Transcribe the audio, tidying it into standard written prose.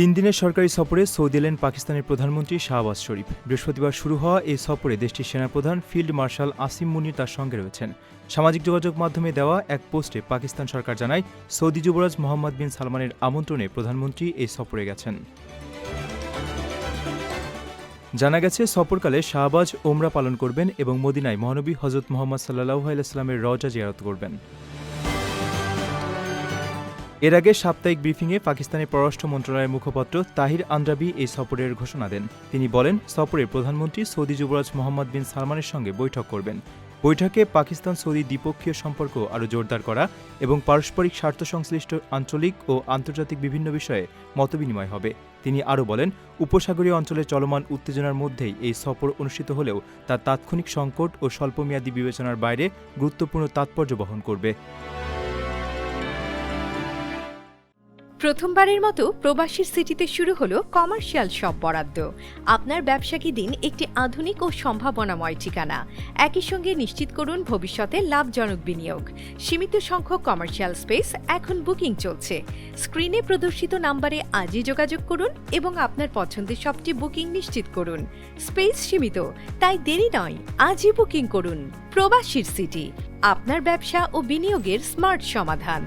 তিন দিনের সরকারি সফরে সৌদি এলেন পাকিস্তানের প্রধানমন্ত্রী শাহবাজ শরীফ। বৃহস্পতিবার শুরু হওয়া এই সফরে দেশটির সেনাপ্রধান ফিল্ড মার্শাল আসিম মুনির তার সঙ্গে রয়েছেন। সামাজিক যোগাযোগ মাধ্যমে দেওয়া এক পোস্টে পাকিস্তান সরকার জানায়, সৌদি যুবরাজ মোহাম্মদ বিন সালমানের আমন্ত্রণে প্রধানমন্ত্রী এই সফরে গেছেন। জানা গেছে, সফরকালে শাহবাজ ওমরা পালন করবেন এবং মদিনায় মহানবী হজরত মুহাম্মদ সাল্লাল্লাহু আলাইহি ওয়াসাল্লামের রওজা জিয়ারত করবেন। এর আগে সাপ্তাহিক ব্রিফিংয়ে পাকিস্তানের পররাষ্ট্র মন্ত্রণালয়ের মুখপাত্র তাহির আন্দ্রাবি এই সফরের ঘোষণা দেন। তিনি বলেন, সফরে প্রধানমন্ত্রী সৌদি যুবরাজ মোহাম্মদ বিন সালমানের সঙ্গে বৈঠক করবেন। বৈঠকে পাকিস্তান সৌদি দ্বিপক্ষীয় সম্পর্ক আরও জোরদার করা এবং পারস্পরিক স্বার্থ সংশ্লিষ্ট আঞ্চলিক ও আন্তর্জাতিক বিভিন্ন বিষয়ে মতবিনিময় হবে। তিনি আরও বলেন, উপসাগরীয় অঞ্চলে চলমান উত্তেজনার মধ্যেই এই সফর অনুষ্ঠিত হলেও তা তাৎক্ষণিক সংকট ও স্বল্পমেয়াদী বিবেচনার বাইরে গুরুত্বপূর্ণ তাৎপর্য বহন করবে। প্রথমবারের মতো প্রবাসীর সিটিতে শুরু হলো কমার্শিয়াল শপ বরাদ্দ। আপনার ব্যবসাকে দিন একটি আধুনিক ও সম্ভাবনাময় ঠিকানা। একই সঙ্গে নিশ্চিত করুন ভবিষ্যতে লাভজনক বিনিয়োগ। সীমিত সংখ্যক কমার্শিয়াল স্পেস এখন বুকিং চলছে। স্ক্রিনে প্রদর্শিত নাম্বারে আজই যোগাযোগ করুন এবং আপনার পছন্দের শপটি বুকিং নিশ্চিত করুন। স্পেস সীমিত, তাই দেরি নয়, আজই বুকিং করুন। প্রবাসীর সিটি, আপনার ব্যবসা ও বিনিয়োগের স্মার্ট সমাধান।